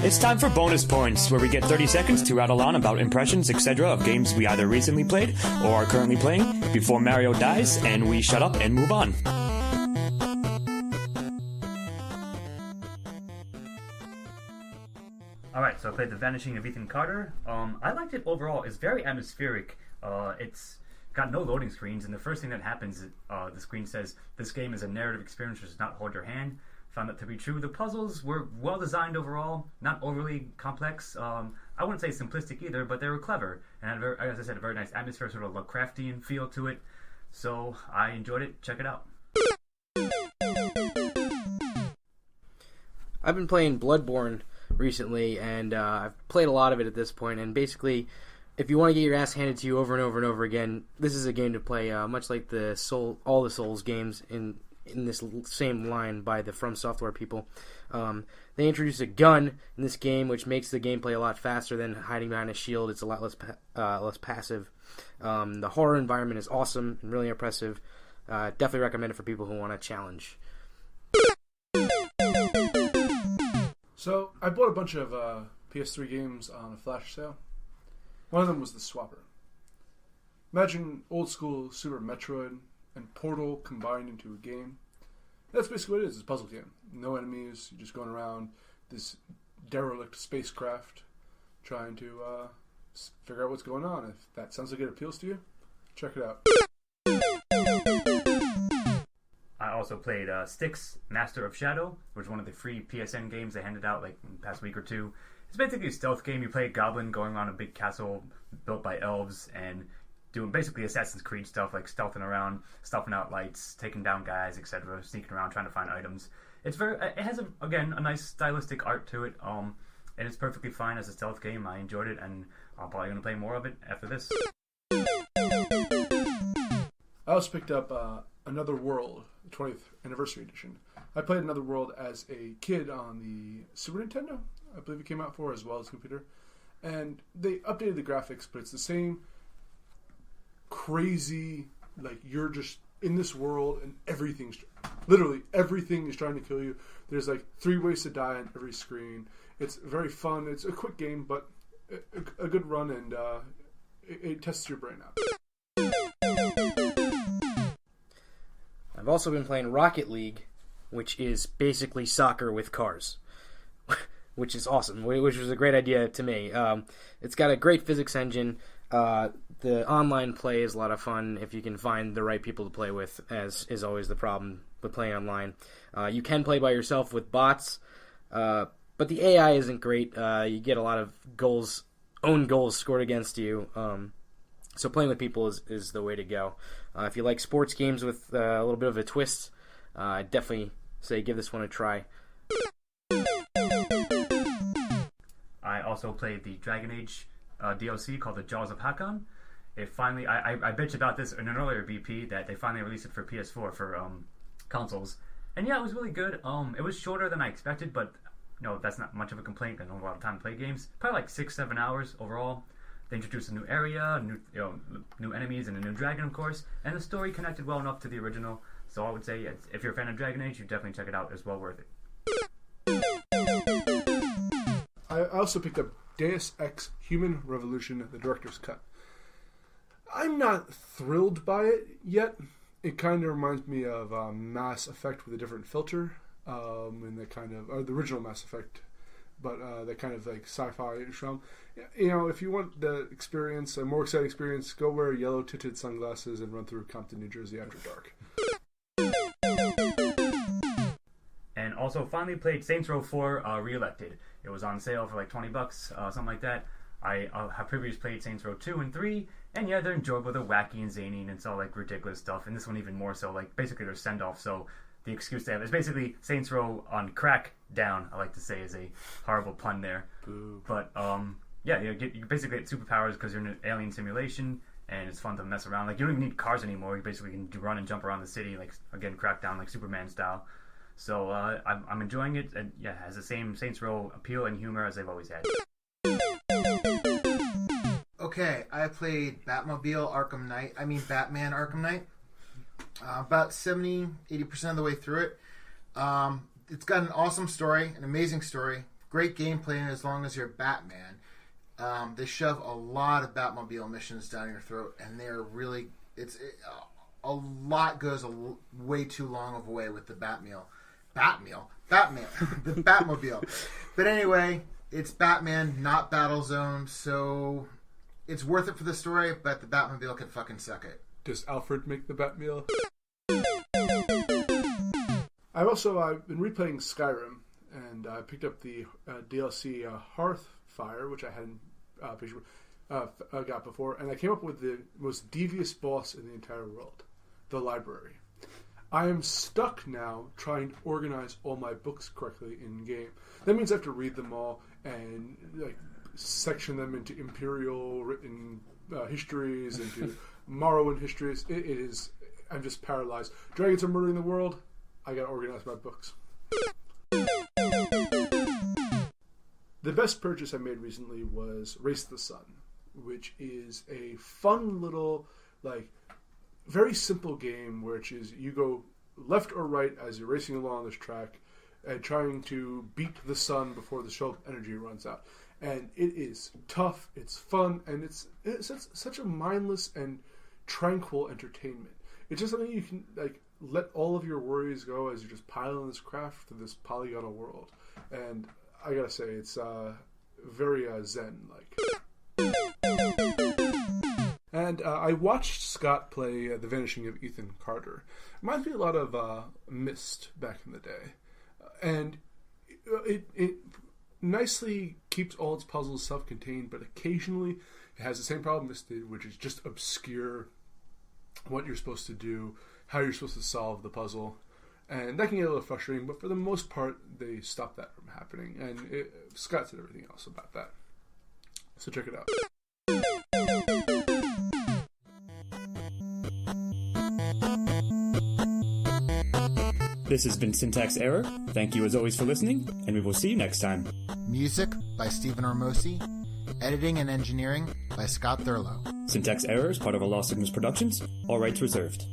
It's time for bonus points, where we get 30 seconds to rattle on about impressions, etc. of games we either recently played or are currently playing before Mario dies, and we shut up and move on. Alright, so I played The Vanishing of Ethan Carter. I liked it overall. It's very atmospheric. It's got no loading screens, and the first thing that happens is the screen says, "This game is a narrative experience which does not hold your hand." Found that to be true. The puzzles were well designed overall, not overly complex. I wouldn't say simplistic either, but they were clever, and had as I said, a very nice atmosphere, sort of Lovecraftian feel to it. So I enjoyed it. Check it out. I've been playing Bloodborne recently, and I've played a lot of it at this point, and basically, if you want to get your ass handed to you over and over and over again, this is a game to play, much like all the Souls games in this same line by the From Software people. They introduce a gun in this game, which makes the gameplay a lot faster than hiding behind a shield. It's a lot less passive. The horror environment is awesome and really impressive. Definitely recommend it for people who want a challenge. So, I bought a bunch of PS3 games on a flash sale. One of them was the Swapper. Imagine old school Super Metroid and Portal combined into a game. That's basically what it is. It's a puzzle game. No enemies. You're just going around this derelict spacecraft trying to figure out what's going on. If that sounds like it appeals to you, check it out. I also played Styx, Master of Shadow, which was one of the free PSN games they handed out like in the past week or two. It's basically a stealth game. You play a goblin going on a big castle built by elves and doing basically Assassin's Creed stuff, like stealthing around, stuffing out lights, taking down guys, etc., sneaking around trying to find items. It has a nice stylistic art to it, and it's perfectly fine as a stealth game. I enjoyed it, and I'm probably going to play more of it after this. I also picked up Another World, the 20th Anniversary Edition. I played Another World as a kid on the Super Nintendo, I believe it came out for, as well as computer. And they updated the graphics, but it's the same crazy, like, you're just in this world and literally everything is trying to kill you. There's like 3 ways to die on every screen. It's very fun. It's a quick game, but a good run, and it tests your brain out. I've also been playing Rocket League, which is basically soccer with cars, which is awesome, which was a great idea to me. It's got a great physics engine. The online play is a lot of fun if you can find the right people to play with, as is always the problem with playing online. You can play by yourself with bots, but the AI isn't great. You get a lot of own goals scored against you. So playing with people is the way to go. If you like sports games with a little bit of a twist, I'd definitely say give this one a try. I also played the Dragonage DLC called the Jaws of Hakkon. It finally, I bitched about this in an earlier BP that they finally released it for PS4 for consoles, and yeah, it was really good. It was shorter than I expected, but that's not much of a complaint. I don't have a lot of time to play games. Probably like 6-7 hours overall. They introduced a new area, new enemies, and a new dragon, of course, and the story connected well enough to the original. So I would say, if you're a fan of Dragon Age, you definitely check it out. It's well worth it. I also picked up Deus Ex Human Revolution, the director's cut. I'm not thrilled by it yet. It kind of reminds me of Mass Effect with a different filter, and the original Mass Effect, but that kind of like sci-fi realm. If you want the experience, a more exciting experience, go wear yellow tinted sunglasses and run through Compton, New Jersey after dark. And also finally played Saints Row 4 Re-Elected. It was on sale for like $20, something like that. I have previously played Saints Row 2 and 3, and yeah, they're enjoyable. They're wacky and zany, and it's all like ridiculous stuff. And this one even more so. Like basically they're send-off, so the excuse they have is basically Saints Row on crack down. I like to say is a horrible pun there. Boo. But yeah, you basically get superpowers because you're in an alien simulation, and it's fun to mess around. Like you don't even need cars anymore. You basically can run and jump around the city, like again Crackdown, like Superman style. So I'm enjoying it, and yeah, it has the same Saints Row appeal and humor as they've always had. Okay, I played Batman Arkham Knight. About 70-80% of the way through it. It's got an awesome story, an amazing story, great gameplay, and as long as you're Batman, they shove a lot of Batmobile missions down your throat, and they're really a lot goes way too long of a way with the Batmeal, the Batmobile. But anyway, it's Batman, not Battlezone, so it's worth it for the story. But the Batmobile can fucking suck it. Does Alfred make the Batmeal? I've been replaying Skyrim, and I picked up the DLC Hearthfire, which I hadn't got before, and I came up with the most devious boss in the entire world, the library. I am stuck now trying to organize all my books correctly in game. That means I have to read them all and section them into imperial written histories, into Morrowind histories. I'm just paralyzed. Dragons are murdering the world. I gotta organize my books. The best purchase I made recently was Race to the Sun, which is a fun little, very simple game where you go left or right as you're racing along this track and trying to beat the sun before the shell energy runs out. And it is tough, it's fun, and it's such a mindless and tranquil entertainment. It's just something you can let all of your worries go as you just pile in this craft through this polygonal world. And I gotta say, it's very zen-like. And I watched Scott play The Vanishing of Ethan Carter. Reminds me a lot of Myst back in the day. And it nicely keeps all its puzzles self-contained, but occasionally it has the same problem Myst did, which is just obscure what you're supposed to do, how you're supposed to solve the puzzle. And that can get a little frustrating, but for the most part, they stop that from happening. And Scott said everything else about that. So check it out. This has been Syntax Error. Thank you as always for listening, and we will see you next time. Music by Stephen Ormosi. Editing and engineering by Scott Thurlow. Syntax Error is part of a Lost Signals Productions. All rights reserved.